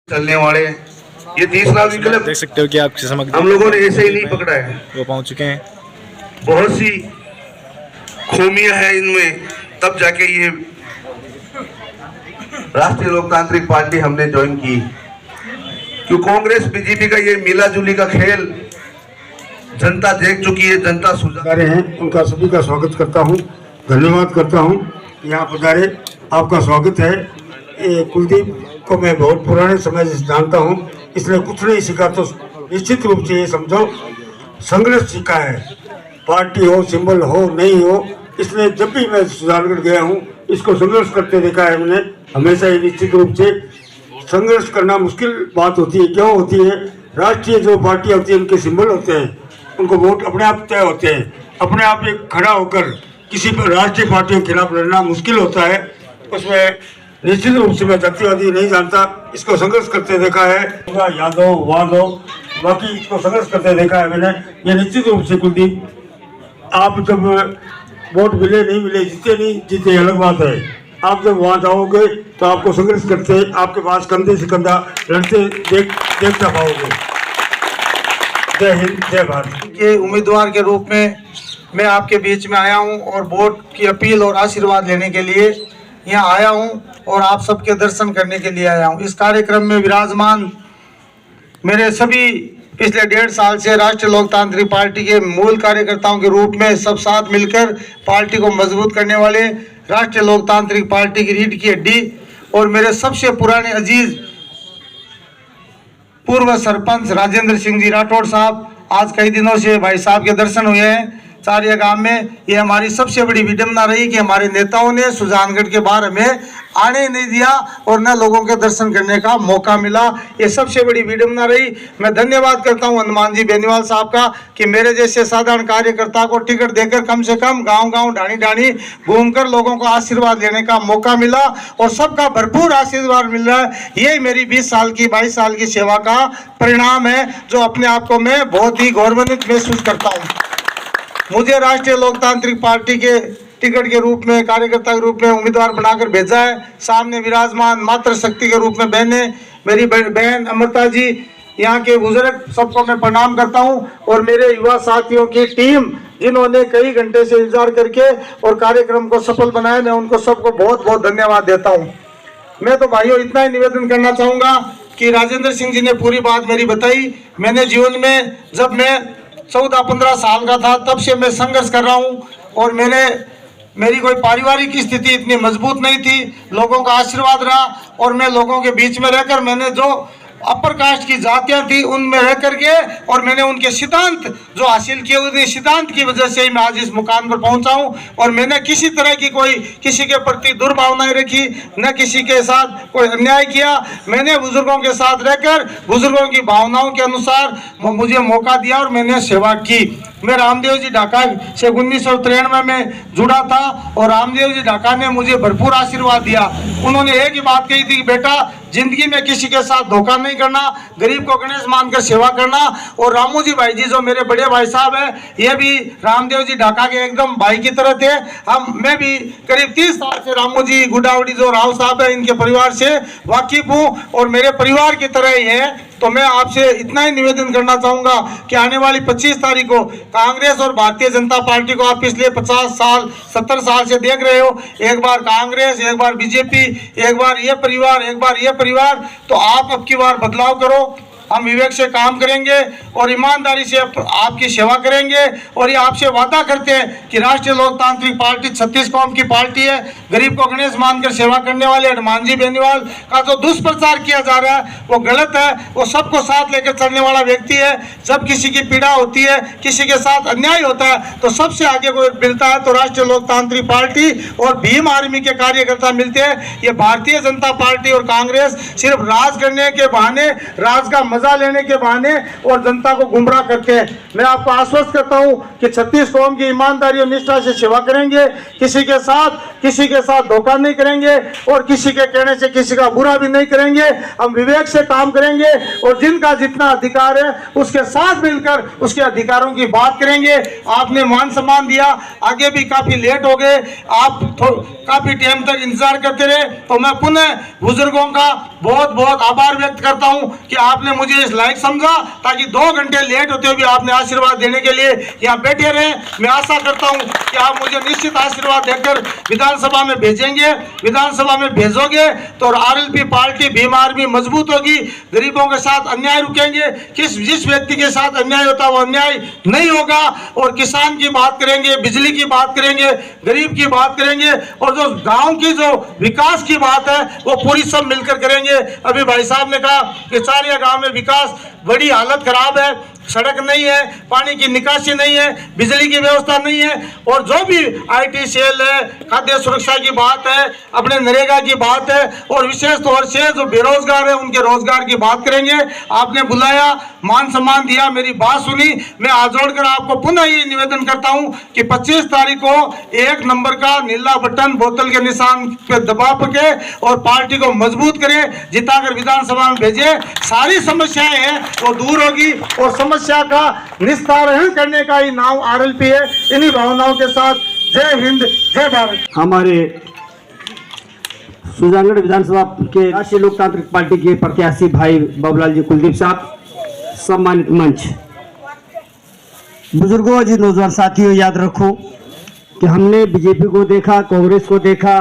चलने वाले ये तीसरा विकल्प देख सकते हो कि आपकी समझ हम लोगों ने ऐसे ही नहीं पकड़ा है। वो पहुंच चुके हैं। बहुत सी खूमियां हैं इनमें, तब जाके ये राष्ट्रीय लोकतांत्रिक पार्टी हमने ज्वाइन की। क्यों कांग्रेस बीजेपी का ये मिला जुली का खेल जनता देख चुकी है, जनता सुधारे हैं। उनका सभी का स्वागत करता हूं, धन्यवाद करता हूं। यहाँ पधारे, आपका स्वागत है। कुलदीप को मैं बहुत पुराने समय से जानता हूं, इसने कुछ नहीं सीखा तो निश्चित रूप से ये समझो संघर्ष सीखा है। पार्टी हो, सिंबल हो, नहीं हो, इसने जब भी मैं सुजानगढ़ गया हूं इसको संघर्ष करते देखा है मैंने हमेशा ही। निश्चित रूप से संघर्ष करना मुश्किल बात होती है। क्यों होती है? राष्ट्रीय जो पार्टी होती है उनके सिंबल होते हैं, उनको वोट अपने आप तय होते हैं। अपने आप एक खड़ा होकर किसी पर राष्ट्रीय पार्टियों के खिलाफ लड़ना मुश्किल होता है। उसमें निश्चित रूप से मैं जातिवादी नहीं जानता, इसको संघर्ष करते देखा है। यादव वादव बाकी इसको संघर्ष करते देखा है मैंने। ये निश्चित रूप से कुलदीप, आप जब वोट मिले नहीं मिले, जीते नहीं जीते अलग बात है, आप जब वहाँ जाओगे तो आपको संघर्ष करते आपके पास कंधे से कंधा लड़ते देखना पाओगे। जय हिंद, जय भारत। के उम्मीदवार के रूप में मैं आपके बीच में आया हूं और वोट की अपील और आशीर्वाद लेने के लिए यहाँ आया हूं और आप सबके दर्शन करने के लिए आया हूं। इस कार्यक्रम में विराजमान मेरे सभी पिछले 1.5 साल से राष्ट्रीय लोकतांत्रिक पार्टी के मूल कार्यकर्ताओं के रूप में सब साथ मिलकर पार्टी को मजबूत करने वाले राष्ट्रीय लोकतांत्रिक पार्टी की रीढ़ की हड्डी और मेरे सबसे पुराने अजीज पूर्व सरपंच राजेंद्र सिंह जी राठौड़ साहब, आज कई दिनों से भाई साहब के दर्शन हुए हैं चारिया गांव में। ये हमारी सबसे बड़ी विडंबना रही कि हमारे नेताओं ने सुजानगढ़ के बाहर हमें आने नहीं दिया और न लोगों के दर्शन करने का मौका मिला। ये सबसे बड़ी विडंबना रही। मैं धन्यवाद करता हूं हनुमान जी बेनीवाल साहब का कि मेरे जैसे साधारण कार्यकर्ता को टिकट देकर कम से कम गांव-गांव ढाणी-ढाणी घूमकर लोगों को आशीर्वाद लेने का मौका मिला और सबका भरपूर आशीर्वाद मिल रहा है। यही मेरी 20 साल की 22 साल की सेवा का परिणाम है, जो अपने आप को मैं बहुत ही गौरवान्वित महसूस करता हूँ। मुझे राष्ट्रीय लोकतांत्रिक पार्टी के टिकट के रूप में, कार्यकर्ता के रूप में उम्मीदवार बनाकर भेजा है। सामने विराजमान मातृ शक्ति के रूप में बहनें, मेरी बहन अमृता जी, यहाँ के बुजुर्ग, सबको मैं प्रणाम करता हूँ और मेरे युवा साथियों की टीम जिन्होंने कई घंटे से इंतजार करके और कार्यक्रम को सफल बनाया, मैं उनको सबको बहुत बहुत धन्यवाद देता हूँ। मैं तो भाइयों इतना ही निवेदन करना चाहूँगा कि राजेंद्र सिंह जी ने पूरी बात मेरी बताई। मैंने जीवन में जब मैं 14-15 साल का था तब से मैं संघर्ष कर रहा हूँ और मेरी कोई पारिवारिक स्थिति इतनी मजबूत नहीं थी। लोगों का आशीर्वाद रहा और मैं लोगों के बीच में रहकर मैंने जो अपर कास्ट की जातियां थी उनमें रह करके और मैंने उनके सिद्धांत जो हासिल किए, उन्हीं सिद्धांत की वजह से ही मैं आज इस मुकाम पर पहुंचा हूं। और मैंने किसी तरह की कोई किसी के प्रति दुर्भावनाएं रखी, न किसी के साथ कोई अन्याय किया। मैंने बुजुर्गों के साथ रहकर बुजुर्गों की भावनाओं के अनुसार मुझे मौका दिया और मैंने सेवा की। मैं रामदेव जी ढाका से 1993 में जुड़ा था और रामदेव जी ढाका ने मुझे भरपूर आशीर्वाद दिया। उन्होंने एक ही बात कही थी कि बेटा, जिंदगी में किसी के साथ धोखा नहीं करना, गरीब को गणेश मानकर सेवा करना। और रामू जी भाई जी जो मेरे बड़े भाई साहब हैं, ये भी रामदेव जी ढाका के एकदम भाई की तरह थे। मैं भी करीब 30 साल से रामू जी गुडावड़ी जो राव साहब है इनके परिवार से वाकिफ हूँ और मेरे परिवार की तरह ही है। तो मैं आपसे इतना ही निवेदन करना चाहूँगा कि आने वाली 25 तारीख को कांग्रेस और भारतीय जनता पार्टी को आप पिछले 50 साल 70 साल से देख रहे हो, एक बार कांग्रेस, एक बार बीजेपी, एक बार ये परिवार, एक बार ये परिवार। तो आप अब की बार बदलाव करो। हम विवेक से काम करेंगे और ईमानदारी से आपकी सेवा करेंगे और ये आपसे वादा करते हैं कि राष्ट्रीय लोकतांत्रिक पार्टी 36 कौम की पार्टी है। गरीब को गणेश मानकर सेवा करने वाले हनुमान जी बेनीवाल का जो दुष्प्रचार किया जा रहा है वो गलत है। वो सबको साथ लेकर चलने वाला व्यक्ति है। जब किसी की पीड़ा होती है, किसी के साथ अन्याय होता है तो सबसे आगे कोई मिलता है तो राष्ट्रीय लोकतांत्रिक पार्टी और भीम आर्मी के कार्यकर्ता मिलते हैं। ये भारतीय जनता पार्टी और कांग्रेस सिर्फ राज करने के बहाने राज का मजा लेने के बहाने और जनता को गुमराह करते हैं। मैं आपको आश्वस्त करता हूं कि 36 कौम की ईमानदारी और निष्ठा से सेवा करेंगे, किसी के साथ धोखा नहीं करेंगे और किसी के कहने से किसी का बुरा भी नहीं करेंगे। हम विवेक से काम करेंगे और जिनका जितना अधिकार है उसके साथ मिलकर उसके अधिकारों की बात करेंगे। आपने मान सम्मान दिया, आगे भी काफी लेट हो गए, आप काफी टाइम तक इंतजार करते रहे, तो मैं पुनः बुजुर्गों का बहुत बहुत आभार व्यक्त करता हूं कि आपने मुझे इस लायक समझा, ताकि 2 घंटे लेट होते हुए भी आपने आशीर्वाद देने के लिए यहाँ बैठे रहे। मैं आशा करता हूं कि आप मुझे निश्चित आशीर्वाद देकर विधानसभा में भेजेंगे। विधानसभा में भेजोगे तो आरएलपी पार्टी भीम आर्मी मजबूत होगी, गरीबों के साथ अन्याय रुकेंगे, जिस व्यक्ति के साथ अन्याय होता है वो अन्याय नहीं होगा, और किसान की बात करेंगे, बिजली की बात करेंगे, गरीब की बात करेंगे, और जो गांव की जो विकास की बात है वो पूरी सब मिलकर करेंगे। अभी भाई साहब ने कहा कि चारिया गांव में विकास बड़ी हालत खराब है, सड़क नहीं है, पानी की निकासी नहीं है, बिजली की व्यवस्था नहीं है, और जो भी आईटी सेल है, खाद्य सुरक्षा की बात है, अपने नरेगा की बात है, और विशेष तौर से जो बेरोजगार है उनके रोजगार की बात करेंगे। आपने बुलाया, मान सम्मान दिया, मेरी बात सुनी। मैं हाथ जोड़कर आपको पुनः ये निवेदन करता हूं कि 25 तारीख को 1 नंबर का नीला बटन बोतल के निशान पे दबा के और पार्टी को मजबूत करें, जिताकर विधानसभा में भेजे। सारी समस्याएं हैं वो दूर होगी और समस्या का निस्तारण करने का ही नाम आरएलपी है। इन्हीं भावनाओं के साथ जय हिंद, जय भारत। हमारे सुजानगढ़ विधानसभा के राष्ट्रीय लोकतांत्रिक पार्टी के प्रत्याशी भाई बाबूलाल जी कुलदीप साहब, सम्मानित मंच, बुजुर्गों जी, नौजवान साथियों, याद रखो कि हमने बीजेपी को देखा, कांग्रेस को देखा,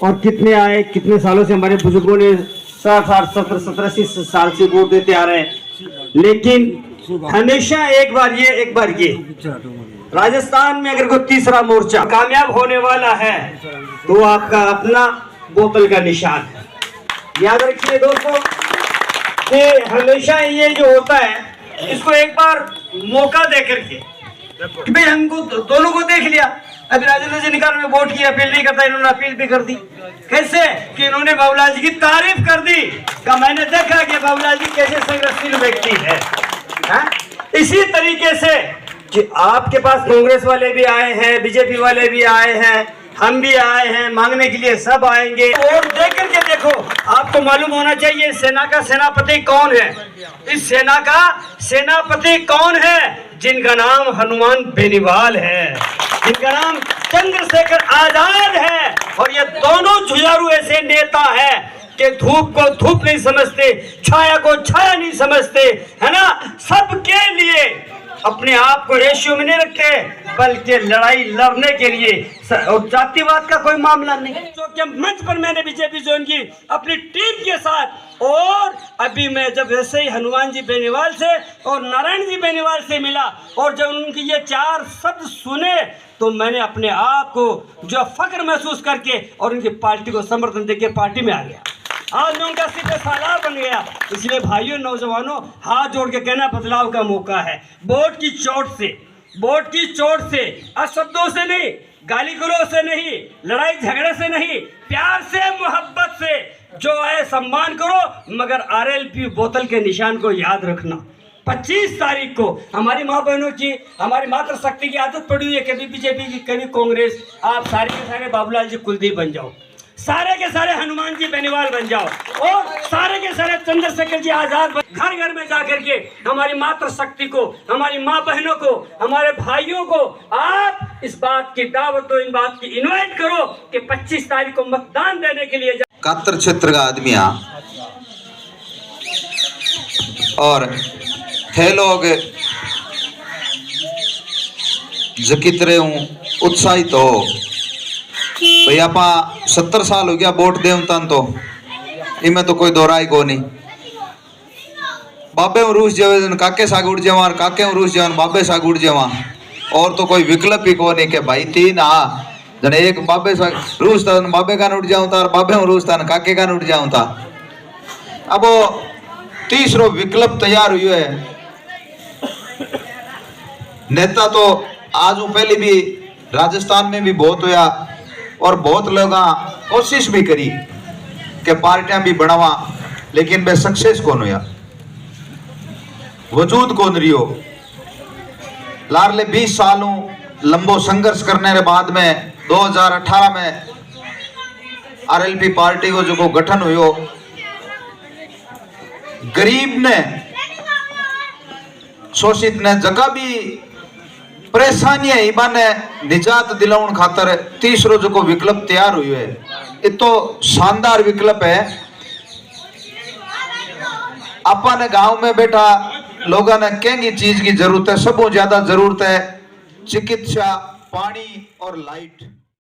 और कितने आए, कितने सालों से हमारे बुजुर्गों ने 17 साल से वोट देते आ रहे हैं, लेकिन हमेशा एक बार ये राजस्थान में अगर कोई तीसरा मोर्चा कामयाब होने वाला है तो आपका अपना बोतल का निशान है। याद रखिए दोस्तों कि हमेशा ये जो होता है इसको एक बार मौका दे करके कि भाई हमको दोनों को देख लिया। अभी राजेंद्र जी निकाल में वोट की अपील नहीं करता, इन्होंने अपील भी कर दी। कैसे कि इन्होंने बाबूलाल जी की तारीफ कर दी कि मैंने देखा कि बाबूलाल जी कैसे संघर्षशील व्यक्ति है। इसी तरीके से कि आपके पास कांग्रेस वाले भी आए हैं, बीजेपी वाले भी आए हैं, हम भी आए हैं, मांगने के लिए सब आएंगे। और देख करके देखो, आपको मालूम होना चाहिए सेना का सेनापति कौन है। इस सेना का सेनापति कौन है? जिनका नाम हनुमान बेनीवाल है, जिनका नाम चंद्रशेखर आजाद है। और ये दोनों जुझारू ऐसे नेता है कि धूप को धूप नहीं समझते, छाया को छाया नहीं समझते, है ना। सबके लिए अपने आप को रेशियो में नहीं रखते, बल्कि लड़ाई लड़ने के लिए, और जातिवाद का कोई मामला नहीं। तो क्या मंच पर मैंने बीजेपी ज्वाइन की अपनी टीम के साथ, और अभी मैं जब वैसे ही हनुमान जी बेनीवाल से और नारायण जी बेनीवाल से मिला और जब उनकी ये 4 शब्द सुने तो मैंने अपने आप को जो फख्र महसूस करके और उनकी पार्टी को समर्थन देके पार्टी में आ गया। आज मैं उनका सिर्फ सालार बन गया। इसलिए भाइयों, नौजवानों, हाथ जोड़ के कहना बदलाव का मौका है। वोट की चोट से, अशब्दों से नहीं, गाली गलौज से नहीं, लड़ाई झगड़े से नहीं, प्यार से, मोहब्बत से जो है सम्मान करो, मगर आरएलपी बोतल के निशान को याद रखना। 25 तारीख को हमारी माँ बहनों की, हमारी मातृशक्ति की आदत पड़ी हुई है, कभी बीजेपी की, कभी कांग्रेस। आप सारे के सारे बाबूलाल जी कुलदीप बन जाओ, सारे के सारे हनुमान जी बेनीवाल बन जाओ, और सारे के सारे चंद्रशेखर जी आजाद। घर घर में जाकर के हमारी मातृशक्ति को, हमारी माँ बहनों को, हमारे भाइयों को आप इस बात की दावत दो, इन बात की इनवाइट करो कि 25 तारीख को मतदान देने के लिए कातर क्षेत्र का आदमी और थे लोग जकितरे हूँ उत्साहित हो भाई। आप 70 साल हो गया वोट देवता तो इनमें तो कोई दोहराई को नहीं। बाबे रूस जावे काके साग उड़ जावा, काके रूस जावन बाबे साग उड़ जावा, और तो कोई विकल्प ही को नहीं कि भाई 3 जने एक बाबे साग रूस था बाबे का उड़ जाऊँ था, और बाबे रूस था काके का उड़ जाऊँ था। अब तीसरो विकल्प तैयार हुई है। नेता तो आज पहले भी राजस्थान में भी बहुत हुआ, और बहुत लोग कोशिश भी करी कि पार्टियां भी बनावा, लेकिन वे सक्सेस कौन हुआ। वजूद कौन रियो। लारले 20 सालों लंबो संघर्ष करने के बाद में 2018 में आरएलपी पार्टी को जो गठन हुयो, गरीब ने शोषित ने जगह भी परेशानियां इबा ने निजात दिलाउन खातर तीसरो जो विकल्प तैयार हुई है। ये तो शानदार विकल्प है। अपन गांव में बैठा लोगों ने कई चीज की जरूरत है, सबसे ज्यादा जरूरत है चिकित्सा, पानी और लाइट।